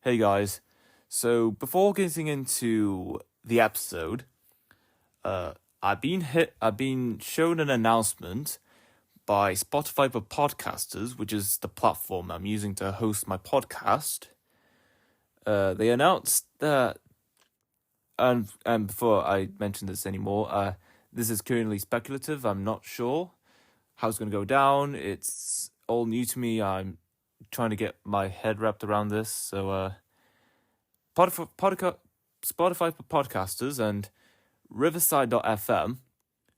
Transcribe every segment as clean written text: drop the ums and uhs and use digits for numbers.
Hey guys, so before getting into the episode, I've been shown an announcement by Spotify for Podcasters, which is the platform I'm using to host my podcast. They announced that, and before I mention this anymore, this is currently speculative. I'm not sure how it's going to go down. It's all new to me. I'm trying to get my head wrapped around this. So, Spotify for Podcasters and Riverside.fm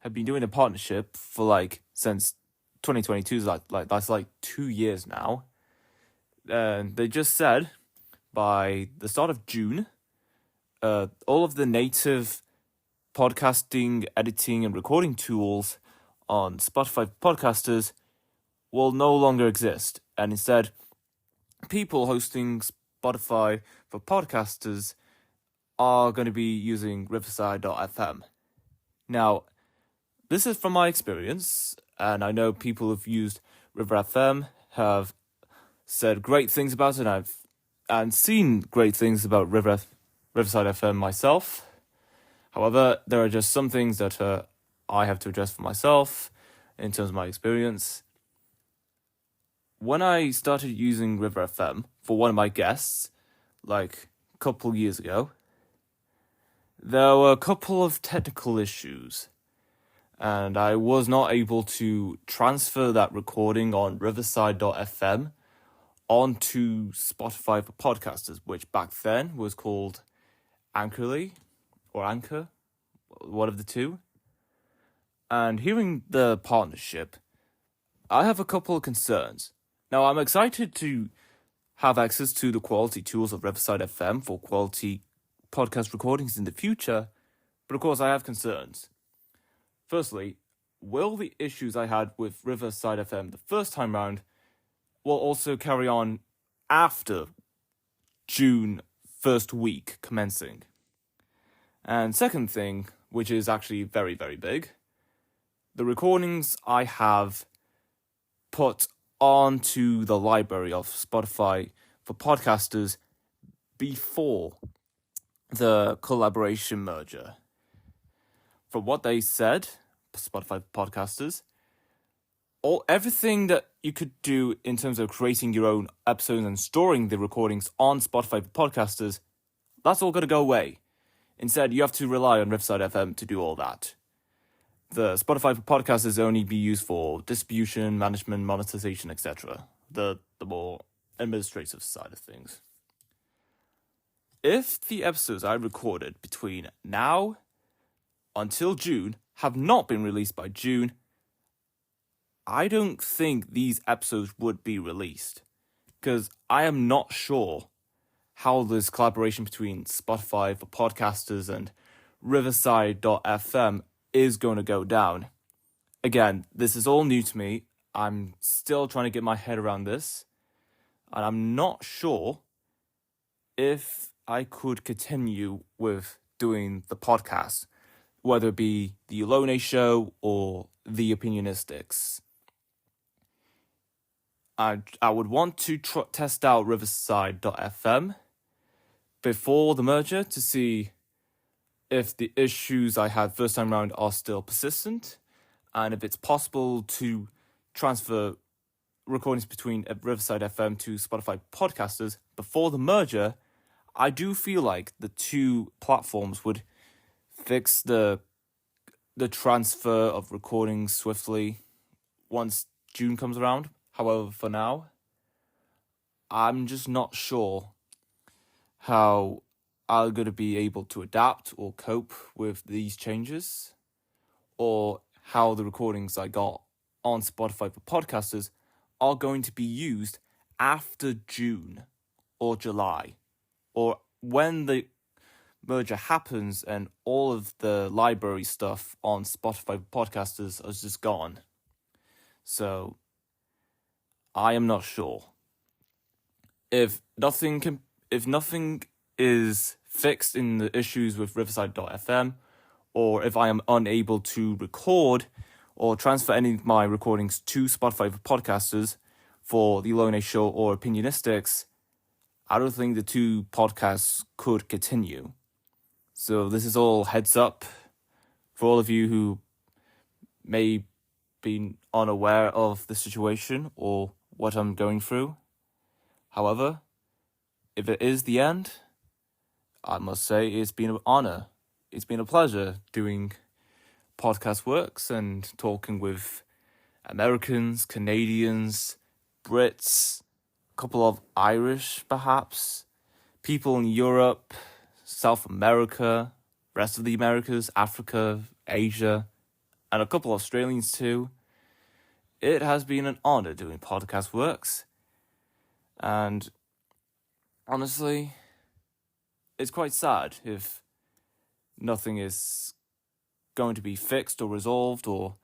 have been doing a partnership for since 2022. That's 2 years now. And they just said by the start of June, all of the native podcasting, editing, and recording tools on Spotify for Podcasters will no longer exist. And instead, people hosting Spotify for Podcasters are going to be using Riverside.fm. Now, this is from my experience, and I know people who've used River FM have said great things about it, and seen great things about Riverside FM myself. However, there are just some things that I have to address for myself in terms of my experience. When I started using River FM for one of my guests, a couple years ago, there were a couple of technical issues, and I was not able to transfer that recording on Riverside.fm onto Spotify for Podcasters, which back then was called Anchor, one of the two. And hearing the partnership, I have a couple of concerns. Now, I'm excited to have access to the quality tools of Riverside FM for quality podcast recordings in the future, but of course I have concerns. Firstly, will the issues I had with Riverside FM the first time round will also carry on after June first week commencing? And second thing, which is actually very, very big, the recordings I have put onto the library of Spotify for Podcasters before the collaboration merger. From what they said, Spotify Podcasters, everything that you could do in terms of creating your own episodes and storing the recordings on Spotify Podcasters, that's all going to go away. Instead, you have to rely on Riverside FM to do all that. The Spotify for Podcasters only be used for distribution, management, monetization, etc. The more administrative side of things. If the episodes I recorded between now until June have not been released by June, I don't think these episodes would be released, because I am not sure how this collaboration between Spotify for Podcasters and Riverside.fm is going to go down. Again, this is all new to me. I'm still trying to get my head around this, and I'm not sure if I could continue with doing the podcast, whether it be the Alone Show or the Opinionistics. I would want to test out Riverside.fm before the merger to see if the issues I had first time round are still persistent, and if it's possible to transfer recordings between Riverside FM to Spotify Podcasters before the merger. I do feel like the two platforms would fix the transfer of recordings swiftly once June comes around. However, for now, I'm just not sure how I'm going to be able to adapt or cope with these changes, or how the recordings I got on Spotify for Podcasters are going to be used after June or July, or when the merger happens and all of the library stuff on Spotify for Podcasters is just gone. So I am not sure. If nothing is fixed in the issues with Riverside.fm, or if I am unable to record or transfer any of my recordings to Spotify for Podcasters for the Alone Show or Opinionistics, I don't think the two podcasts could continue. So this is all heads up for all of you who may be unaware of the situation or what I'm going through. However, if it is the end, I must say it's been an honor. It's been a pleasure doing podcast works and talking with Americans, Canadians, Brits, a couple of Irish perhaps, people in Europe, South America, rest of the Americas, Africa, Asia, and a couple of Australians too. It has been an honor doing podcast works. And honestly, it's quite sad if nothing is going to be fixed or resolved, or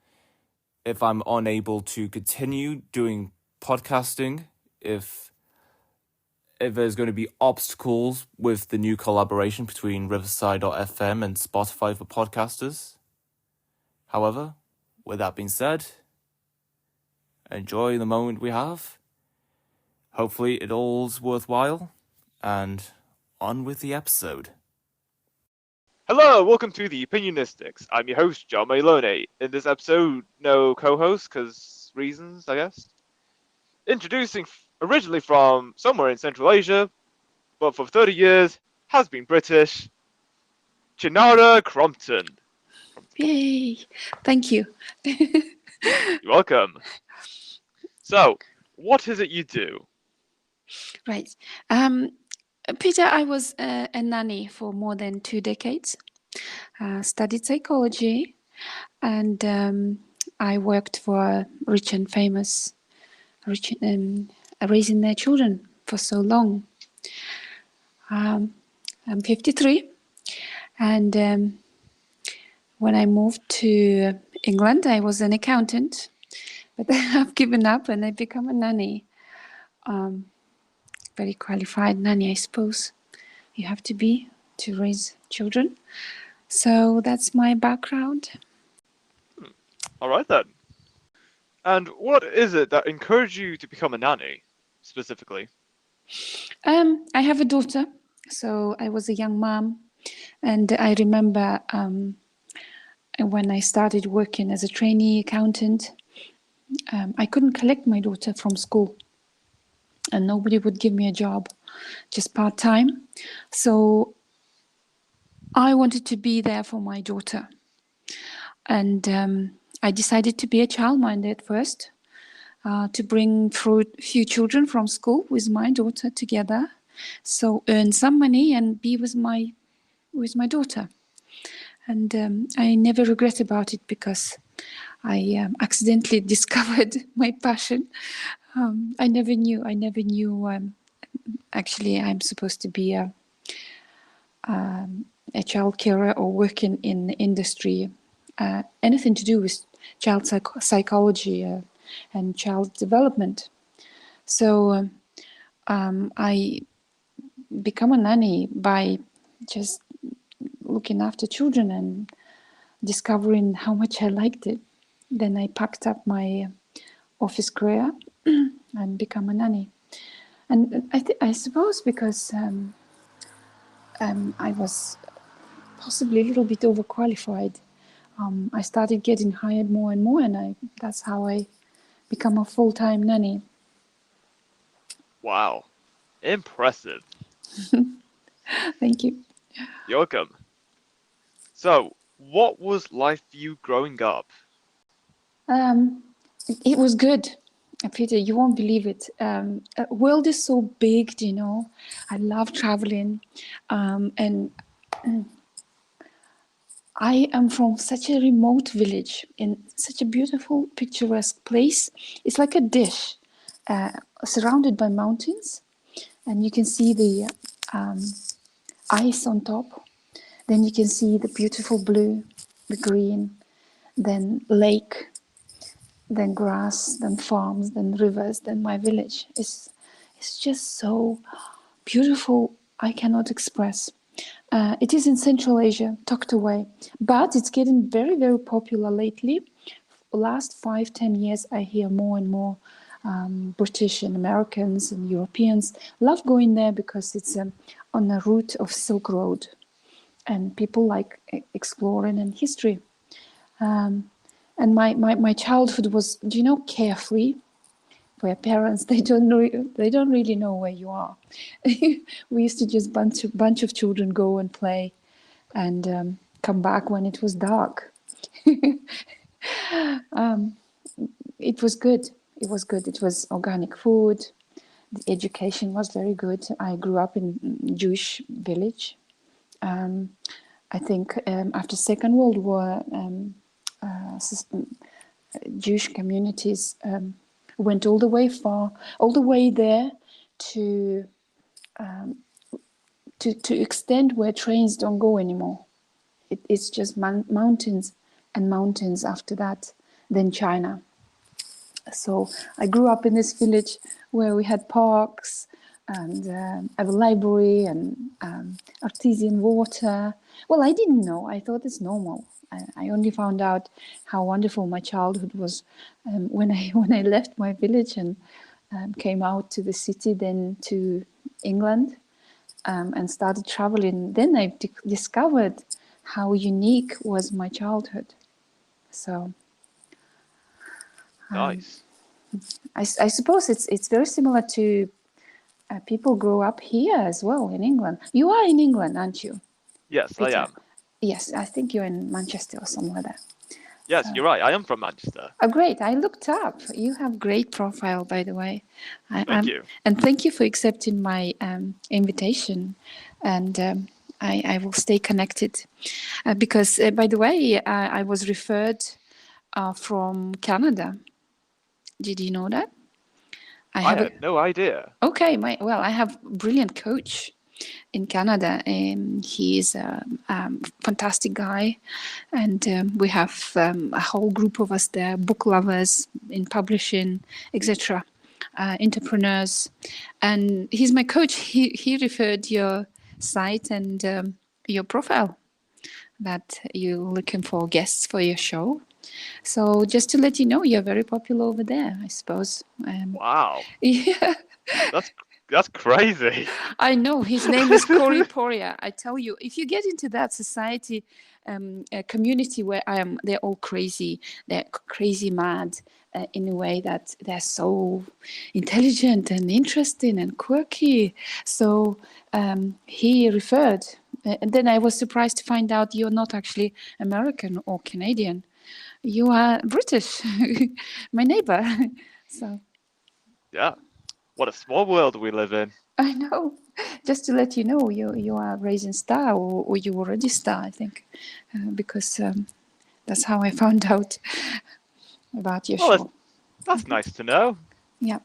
if I'm unable to continue doing podcasting, if there's going to be obstacles with the new collaboration between Riverside.fm and Spotify for podcasters. However, with that being said, enjoy the moment we have. Hopefully it all's worthwhile, and on with the episode. Hello, welcome to the Opinionistics. I'm your host, John Maloney. In this episode, no co-host, because reasons, I guess. Introducing originally from somewhere in Central Asia, but for 30 years has been British, Chinara Crompton. Yay! Thank you. You're welcome. So, what is it you do? Right. Peter, I was a nanny for more than 2 decades. Studied psychology, and I worked for rich and famous, raising their children for so long. I'm 53, and when I moved to England, I was an accountant, but I've given up and I've become a nanny. Very qualified nanny, I suppose you have to be to raise children. So that's my background. All right then. And what is it that encouraged you to become a nanny, specifically? I have a daughter, so I was a young mom, and I remember when I started working as a trainee accountant, I couldn't collect my daughter from school, and nobody would give me a job, just part-time. So I wanted to be there for my daughter. And I decided to be a childminder at first, to bring through a few children from school with my daughter together. So earn some money and be with my daughter. And I never regret about it, because I accidentally discovered my passion. I never knew. Actually, I'm supposed to be a child carer or working in industry, anything to do with child psychology and child development. So I become a nanny by just looking after children and discovering how much I liked it. Then I packed up my office career and become a nanny. And I suppose because I was possibly a little bit overqualified, I started getting hired more and more, and that's how I become a full-time nanny. Wow. Impressive. Thank you. You're welcome. So, what was life for you growing up? It was good. Peter, you won't believe it. World is so big, you know. I love traveling, and I am from such a remote village in such a beautiful, picturesque place. It's like a dish, surrounded by mountains, and you can see the ice on top. Then you can see the beautiful blue, the green, then lake, then grass, then farms, then rivers, then my village. It's just so beautiful, I cannot express. It is in Central Asia, tucked away, but it's getting very, very popular lately. Last 5-10 years, I hear more and more British and Americans and Europeans love going there because it's on the route of Silk Road, and people like exploring and history. And my childhood was, carefree. For your parents, they don't really know where you are. We used to just bunch of children go and play, and come back when it was dark. It was good. It was good. It was organic food. The education was very good. I grew up in a Jewish village. I think after Second World War, Jewish communities went all the way there to extend where trains don't go anymore. It's just mountains and mountains after that, then China. So I grew up in this village where we had parks and a library and artesian water. Well, I didn't know. I thought it's normal. I only found out how wonderful my childhood was when I left my village and came out to the city, then to England, and started traveling. Then I discovered how unique was my childhood. So Nice. I suppose it's very similar to people grow up here as well in England. You are in England, aren't you? Yes, Peter? I am. Yes, I think you're in Manchester or somewhere there. Yes, you're right. I am from Manchester. Oh, great. I looked up. You have great profile, by the way. Thank you. And thank you for accepting my invitation. And I will stay connected. Because, by the way, I was referred from Canada. Did you know that? I had no idea. Okay, I have a brilliant coach in Canada, and he is a fantastic guy, and we have a whole group of us there, book lovers in publishing, etc., entrepreneurs, and he's my coach. He referred your site and your profile that you're looking for guests for your show. So just to let you know, you're very popular over there, I suppose. Wow. Yeah. That's crazy. I know. His name is Corey Poria. I tell you, if you get into that society, community where I am, they're all crazy. They're crazy mad in a way that they're so intelligent and interesting and quirky. So he referred. And then I was surprised to find out you're not actually American or Canadian. You are British, my neighbor. So. Yeah. What a small world we live in. I know. Just to let you know, you are raising star, or you already star, I think, because that's how I found out about your show. That's nice to know. Yeah.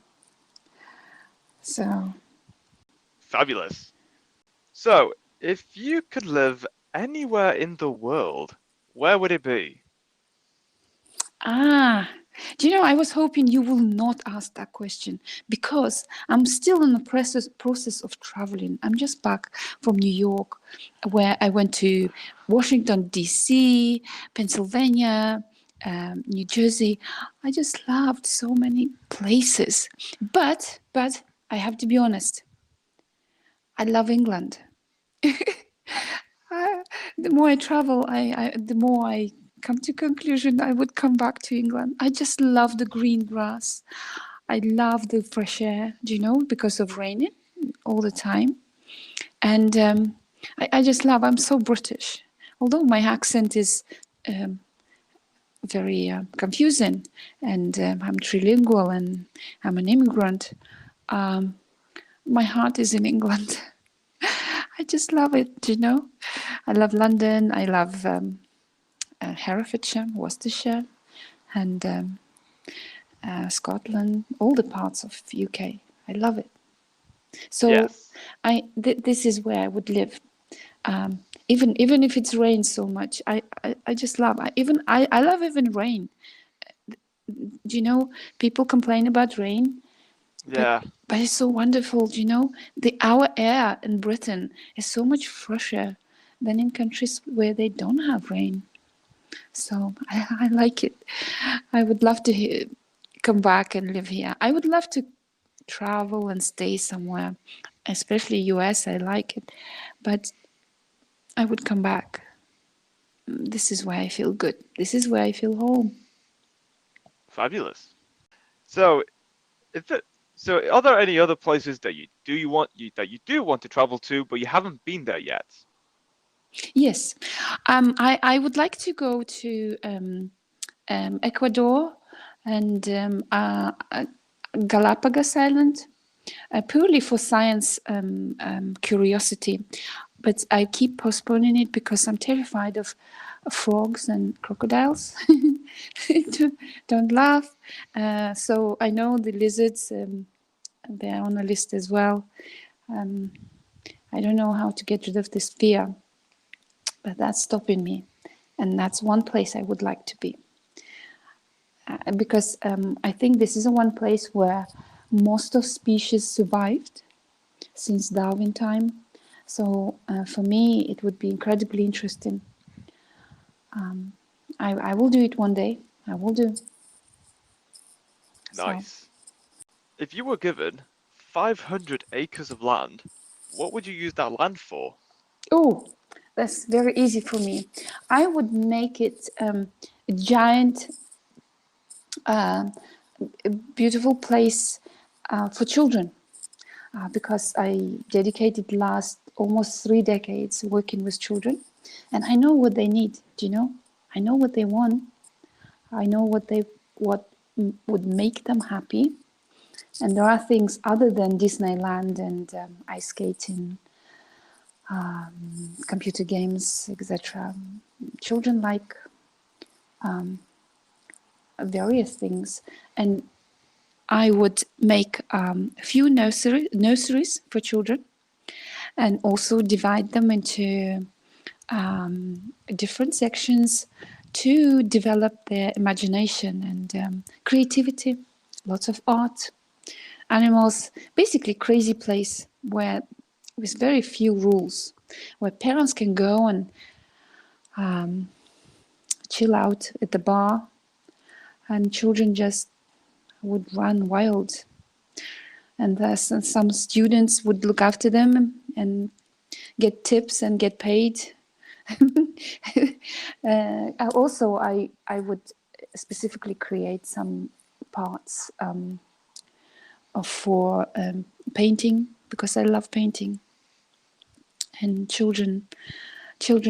So. Fabulous. So, if you could live anywhere in the world, where would it be? Do you know, I was hoping you will not ask that question because I'm still in the process of traveling. I'm just back from New York, where I went to Washington, D.C., Pennsylvania, New Jersey. I just loved so many places. But I have to be honest, I love England. The more I travel, the more I come to conclusion I would come back to England. I just love the green grass. I love the fresh air, do you know, because of raining all the time. And I just love, I'm so British. Although my accent is very confusing, and I'm trilingual and I'm an immigrant, my heart is in England. I just love it, you know. I love London. I love Herefordshire, Worcestershire, and Scotland, all the parts of UK. I love it. So yes. This is where I would live. Even if it's rained so much, I just love. I love even rain. Do you know, people complain about rain? Yeah. But it's so wonderful, do you know? Our air in Britain is so much fresher than in countries where they don't have rain. So I like it. I would love to come back and live here. I would love to travel and stay somewhere, especially US. I like it, but I would come back. This is where I feel good. This is where I feel home. Fabulous. So, are there any other places that you do want to travel to, but you haven't been there yet? Yes, I would like to go to Ecuador and Galapagos Island, purely for science curiosity. But I keep postponing it because I'm terrified of frogs and crocodiles. Don't laugh. So I know the lizards, they're on the list as well. I don't know how to get rid of this fear, but that's stopping me. And that's one place I would like to be. Because I think this is the one place where most of species survived since Darwin time. So for me, it would be incredibly interesting. I will do it one day. I will do. Nice. If you were given 500 acres of land, what would you use that land for? Oh, that's very easy for me. I would make it a giant, beautiful place for children. Because I dedicated last almost 3 decades working with children, and I know what they need. Do you know? I know what they want. I know what would make them happy. And there are things other than Disneyland and ice skating, computer games, etc. Children like various things, and I would make a few nurseries for children, and also divide them into different sections to develop their imagination and creativity. Lots of art, animals, basically crazy place where with very few rules, where parents can go and chill out at the bar, and children just would run wild. And some students would look after them and get tips and get paid. Also, I would specifically create some parts for painting, because I love painting, and children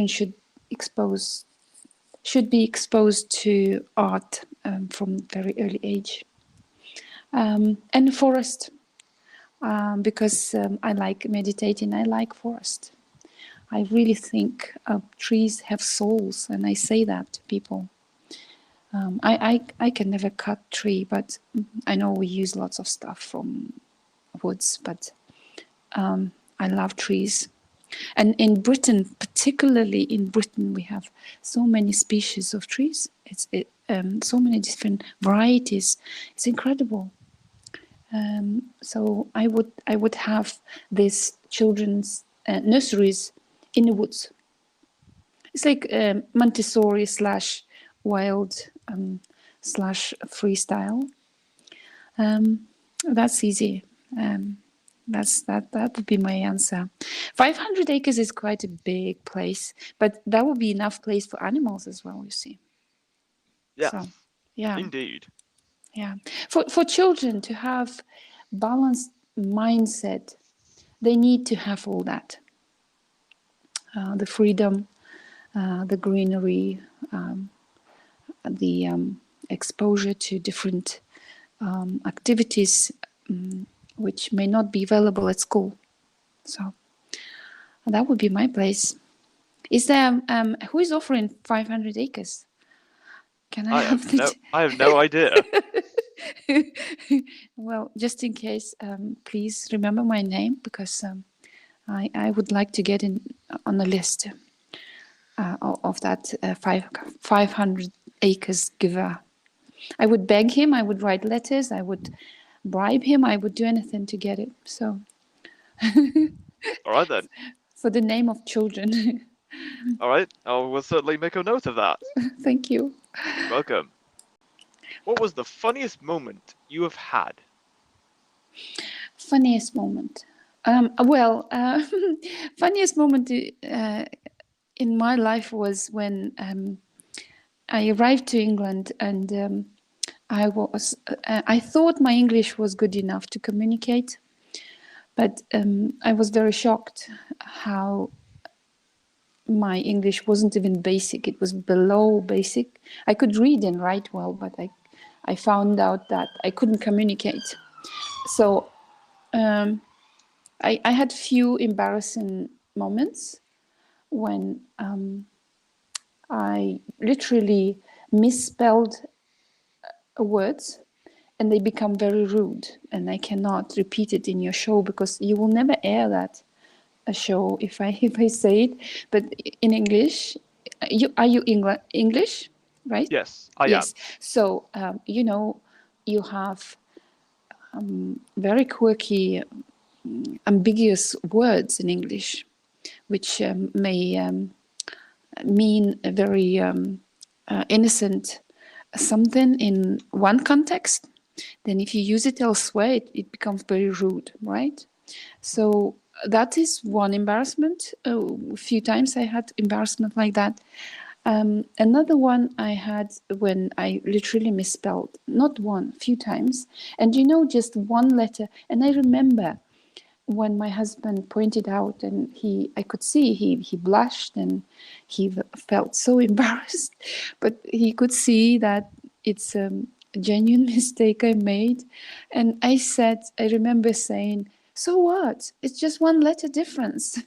should be exposed to art from very early age. And forest, because I like meditating. I like forest. I really think trees have souls, and I say that to people. I can never cut tree, but I know we use lots of stuff from woods, but I love trees. And in Britain, particularly in Britain, we have so many species of trees. So many different varieties. It's incredible. So I would have these children's nurseries in the woods. It's like Montessori / wild / freestyle. That's easy. That would be my answer. 500 acres is quite a big place, but that would be enough place for animals as well, you see. Yes, So, yeah. indeed. Yeah. For children to have balanced mindset, they need to have all that. The freedom, the greenery, the exposure to different activities which may not be available at school. So that would be my place. Is there who is offering 500 acres? Can I have no idea. Well, just in case, please remember my name, because I would like to get in on the list of that 500 acres giver. I would beg him, I would write letters, I would bribe him, I would do anything to get it. So, All right then. for the name of children. All right, I will certainly make a note of that. Thank you. Welcome. What was the funniest moment you have had? Funniest moment. Well, funniest moment in my life was when I arrived to England, and I thought my English was good enough to communicate, but I was very shocked how my English wasn't even basic. It was below basic. I could read and write well, but I found out that I couldn't communicate. So I had few embarrassing moments when I literally misspelled words and they become very rude, and I cannot repeat it in your show because you will never air that a show if I say it. But in English, are you English, right? Yes, I am. Yes. So you have very quirky, ambiguous words in English, which may mean a very innocent something in one context. Then if you use it elsewhere, it becomes very rude, right? So that is one embarrassment. A few times I had embarrassment like that. Another one I had when I literally misspelled, not one, few times. And just one letter. And I remember when my husband pointed out, and I could see he blushed and he felt so embarrassed, but he could see that it's a genuine mistake I made. And I remember saying, so what? It's just one letter difference.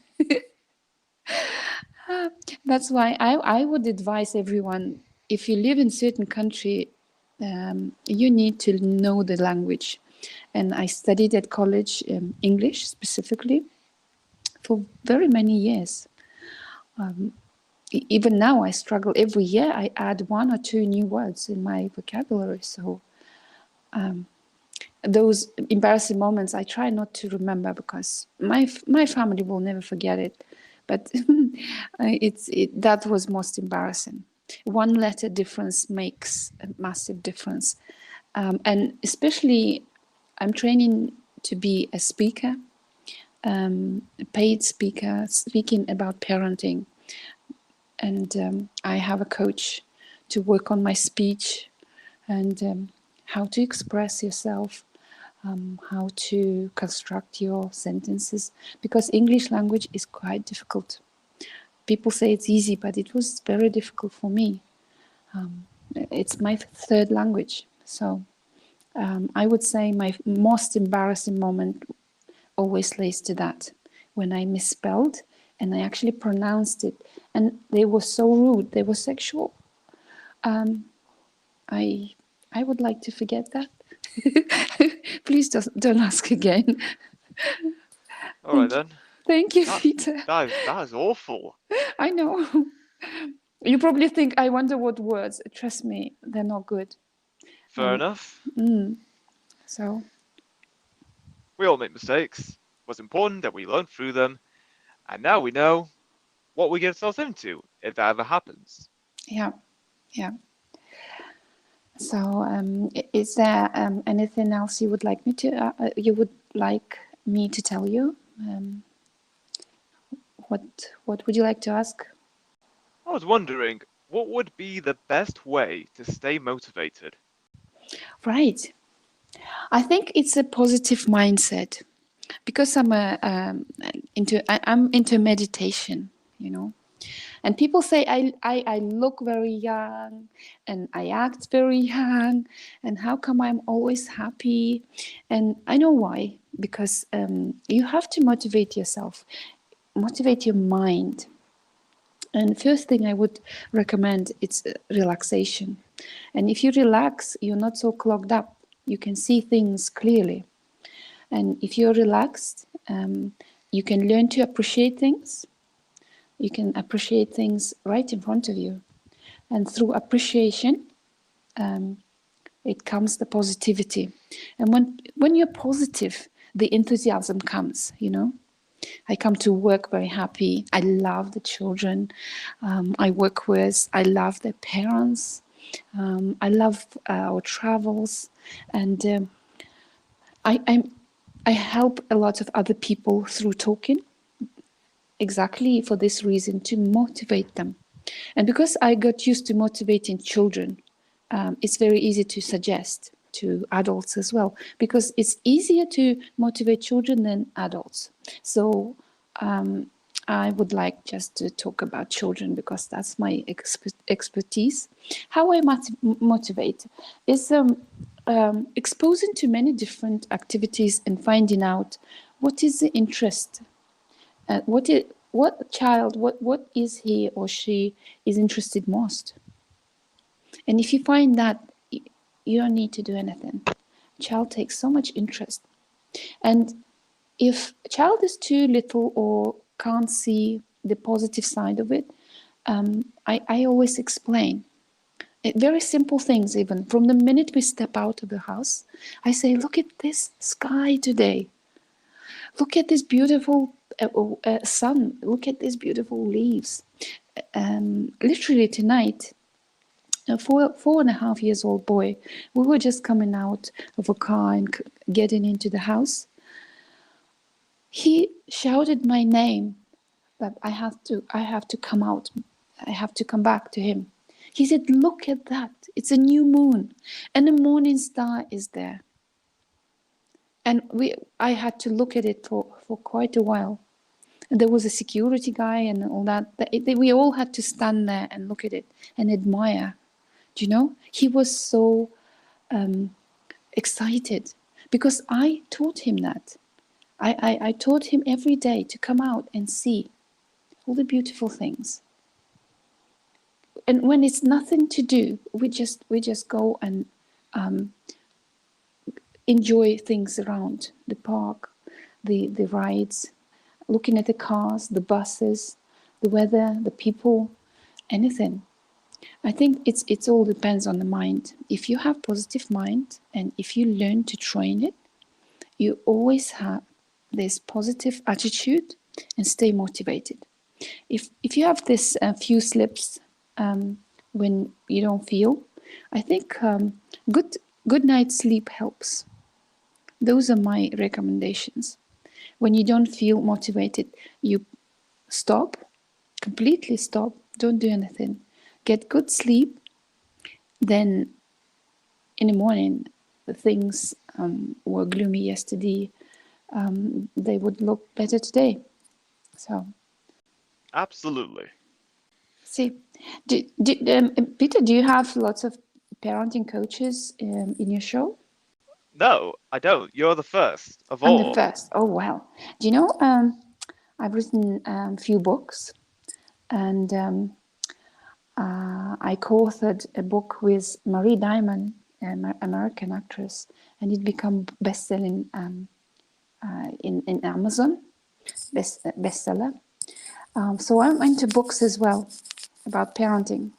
That's why I would advise everyone, if you live in certain country, you need to know the language. And I studied at college English specifically for very many years. Even now I struggle. Every year I add 1 or 2 new words in my vocabulary. So those embarrassing moments I try not to remember because my family will never forget it. But that was most embarrassing. One letter difference makes a massive difference. And especially I'm training to be a speaker, a paid speaker, speaking about parenting. And I have a coach to work on my speech and how to express yourself, how to construct your sentences, because English language is quite difficult. People say it's easy, but it was very difficult for me. It's my third language. So I would say my most embarrassing moment always lays to that, when I misspelled and I actually pronounced it. And they were so rude, they were sexual. I would like to forget that. Please don't ask again. All right then. Thank you, Peter. That is awful. I know. You probably think, I wonder what words. Trust me, they're not good. Fair enough. So We all make mistakes. It was important that we learn through them, and now we know what we get ourselves into if that ever happens. yeah. So is there anything else you would like me to tell you? What would you like to ask? I was wondering, what would be the best way to stay motivated? Right. I think it's a positive mindset, because I'm into meditation, And people say I look very young and I act very young, and how come I'm always happy? And I know why, because you have to motivate yourself, motivate your mind. And first thing I would recommend, it's relaxation. And if you relax, you're not so clogged up. You can see things clearly. And if you're relaxed, you can learn to appreciate things. You can appreciate things right in front of you. And through appreciation, it comes the positivity. And when you're positive, the enthusiasm comes, I come to work very happy. I love the children I work with. I love their parents. I love our travels, and I help a lot of other people through talking, exactly for this reason, to motivate them. And because I got used to motivating children, it's very easy to suggest to adults as well, because it's easier to motivate children than adults. So I would like just to talk about children because that's my expertise. How I motivate is exposing to many different activities and finding out what is the interest, what is he or she is interested most. And if you find that, you don't need to do anything. Child takes so much interest. And if a child is too little or can't see the positive side of it, I always explain. Very simple things, even from the minute we step out of the house, I say, look at this sky today. Look at this beautiful sun. Look at these beautiful leaves. Literally tonight, a 4.5 years old boy, we were just coming out of a car and getting into the house. He shouted my name, that I have to come out. I have to come back to him. He said, look at that. It's a new moon and the morning star is there. And I had to look at it for quite a while. And there was a security guy and all that. We all had to stand there and look at it and admire. Do you know? He was so excited because I taught him that. I taught him every day to come out and see all the beautiful things. And when it's nothing to do, we just go and enjoy things around the park, the rides, looking at the cars, the buses, the weather, the people, anything. I think it's all depends on the mind. If you have positive mind and if you learn to train it, you always have this positive attitude and stay motivated. If you have this few slips when you don't feel, I think good night's sleep helps. Those are my recommendations. When you don't feel motivated, you stop, completely stop, don't do anything. Get good sleep, then in the morning, the things were gloomy yesterday, they would look better today. So, Absolutely. see, Peter, do you have lots of parenting coaches in your show? No, I don't. You're the first of I'm the all. first. Oh, well. Do you know, I've written a few books, and I co-authored a book with Marie Diamond, an American actress, and it became best-selling in Amazon, bestseller. So I'm into books as well about parenting.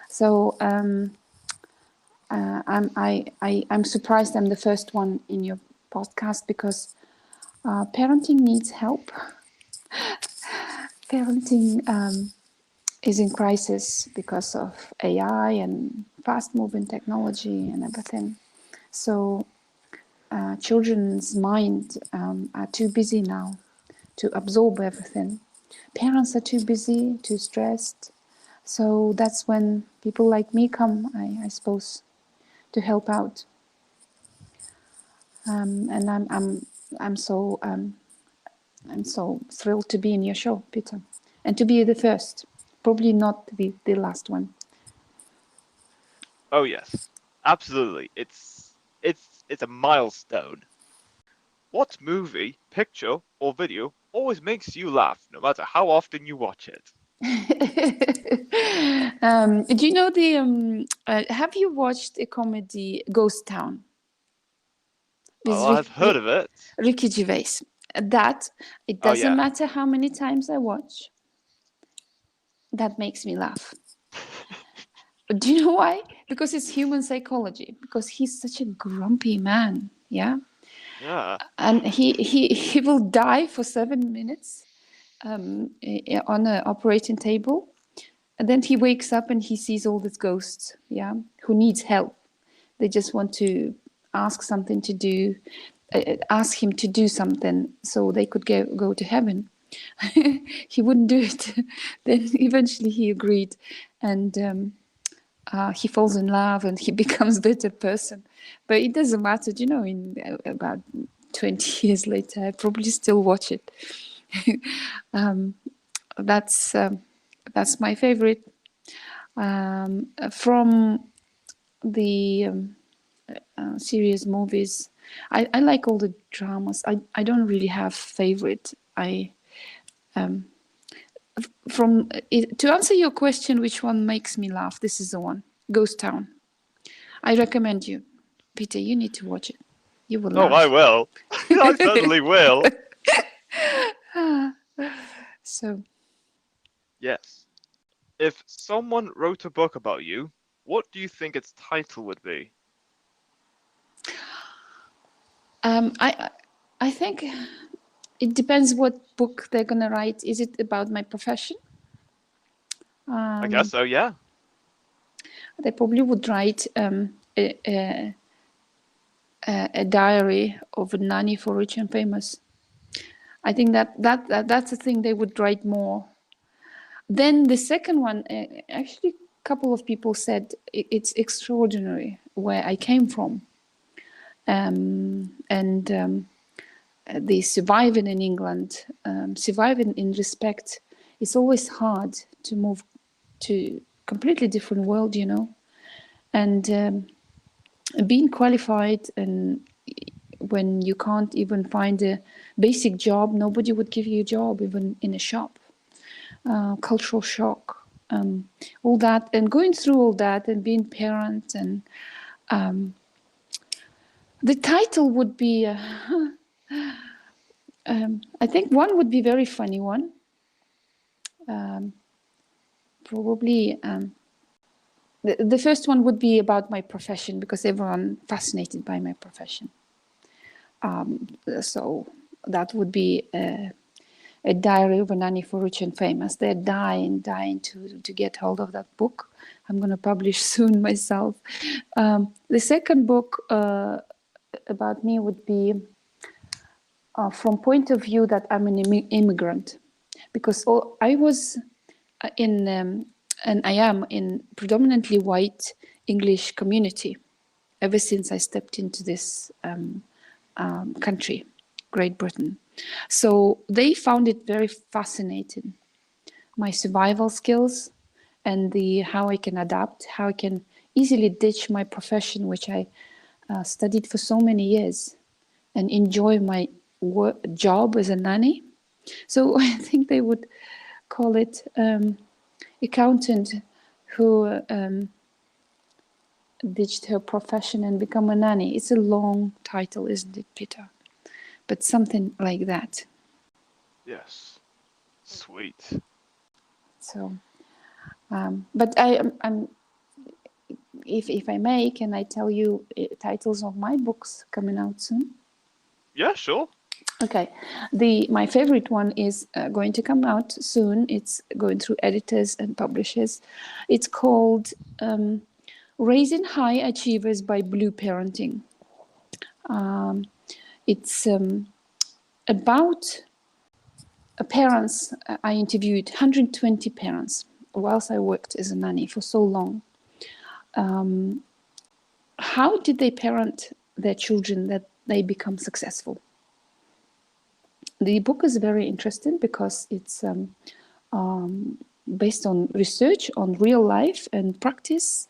So I'm surprised I'm the first one in your podcast because parenting needs help. Parenting is in crisis because of AI and fast-moving technology and everything. So children's mind are too busy now to absorb everything. Parents are too busy, too stressed. So that's when people like me come, I suppose, to help out. And I'm so thrilled to be in your show, Peter, and to be the first. Probably not the last one. Oh yes, absolutely. It's a milestone. What movie, picture, or video always makes you laugh, no matter how often you watch it? Do you know have you watched a comedy Ghost Town with Oh, I've heard of it. Ricky Gervais? That it Oh doesn't yeah. matter how many times I watch, that makes me laugh. Do you know why? Because it's human psychology. Because he's such a grumpy man, yeah, Yeah. and he will die for 7 minutes on an operating table, And then he wakes up and he sees all these ghosts, yeah, who needs help. They just want to ask something to do, ask him to do something so they could go to heaven. He wouldn't do it. Then eventually he agreed, and he falls in love and he becomes a better person. But it doesn't matter, you know, in about 20 years later, I probably still watch it. That's my favorite. From the serious movies, I like all the dramas. I don't really have favorite. To answer your question, which one makes me laugh, this is the one, Ghost Town. I recommend you, Peter. You need to watch it. You will laugh. I will. I certainly will. So, Yes. If someone wrote a book about you, what do you think its title would be? I think it depends what book they're gonna write. Is it about my profession? I guess so, yeah. They probably would write a diary of a nanny for rich and famous. I think that's the thing they would write more. Then the second one, actually, a couple of people said it's extraordinary where I came from, and the surviving in England, surviving in respect. It's always hard to move to completely different world, you know, and being qualified, and when you can't even find a basic job, nobody would give you a job even in a shop. Cultural shock, all that, and going through all that, and being parent, and the title would be I think one would be very funny one. Probably the first one would be about my profession, because everyone fascinated by my profession. So that would be a diary of a nanny for rich and famous. They're dying to get hold of that book. I'm going to publish soon myself. The second book about me would be from point of view that I'm an immigrant, because I was in and I am in predominantly white English community ever since I stepped into this country, Great Britain. So they found it very fascinating, my survival skills and how I can adapt, how I can easily ditch my profession, which I studied for so many years, and enjoy my job as a nanny. So I think they would call it accountant who ditched her profession and become a nanny. It's a long title, isn't it, Peter? But something like that. Yes. Sweet. So, but I'm if I may, can I tell you titles of my books coming out soon? Yeah, sure. Okay, my favorite one is going to come out soon. It's going through editors and publishers. It's called Raising High Achievers by Blue Parenting. It's about parents. I interviewed 120 parents whilst I worked as a nanny for so long. How did they parent their children that they become successful? The book is very interesting because it's based on research, on real life and practice.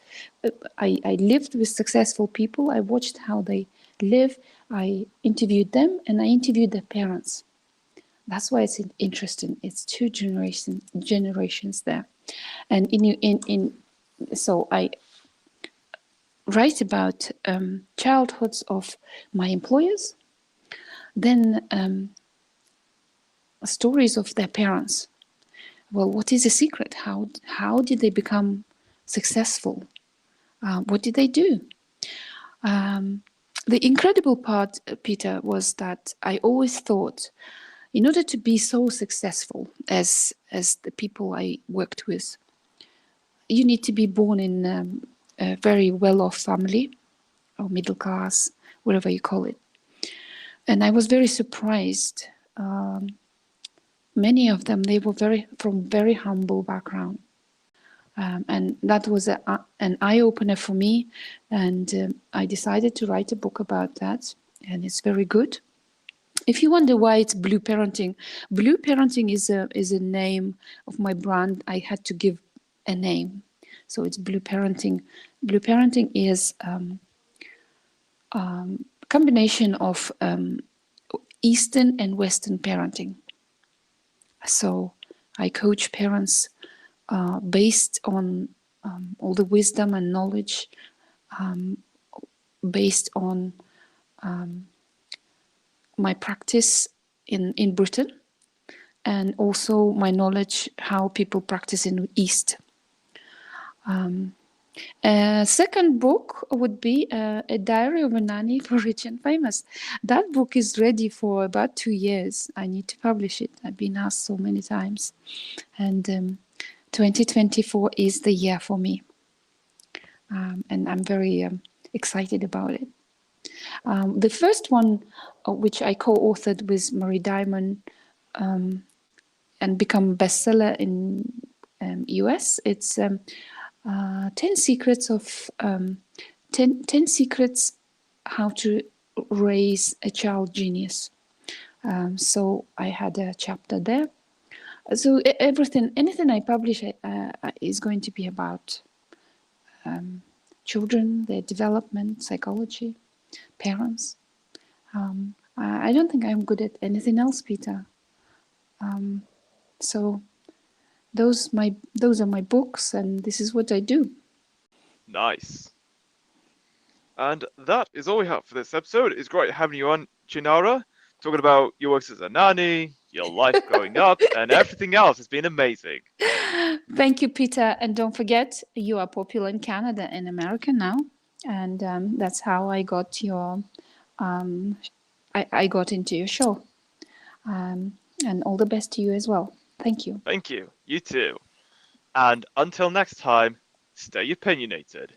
I lived with successful people. I watched how they live. I interviewed them and I interviewed their parents. That's why it's interesting. It's two generations there. And so I write about childhoods of my employers, then stories of their parents. Well, what is the secret? How did they become successful? What did they do? The incredible part, Peter, was that I always thought, in order to be so successful as the people I worked with, you need to be born in a very well-off family or middle class, whatever you call it. And I was very surprised. Many of them, they were from very humble background. And that was an eye-opener for me. And I decided to write a book about that. And it's very good. If you wonder why it's Blue Parenting is a name of my brand. I had to give a name. So it's Blue Parenting. Blue Parenting is a combination of Eastern and Western parenting. So I coach parents based on all the wisdom and knowledge, based on my practice in Britain, and also my knowledge how people practice in the East. Second book would be A Diary of a Nanny for Rich and Famous. That book is ready for about 2 years. I need to publish it. I've been asked so many times. And 2024 is the year for me. And I'm very excited about it. The first one, which I co-authored with Marie Diamond and become bestseller in US, it's 10 secrets of 10 secrets how to raise a child genius. So I had a chapter there. So anything I publish is going to be about children, their development, psychology, parents. I don't think I'm good at anything else, Peter. So those are my books, and this is what I do. Nice. And that is all we have for this episode. It's great having you on, Chinara, talking about your works as a nanny, your life growing up, and everything else. It's been amazing. Thank you, Peter. And don't forget, you are popular in Canada and America now. And that's how I got your, I got into your show. And all the best to you as well. Thank you. Thank you. You too. And until next time, stay opinionated.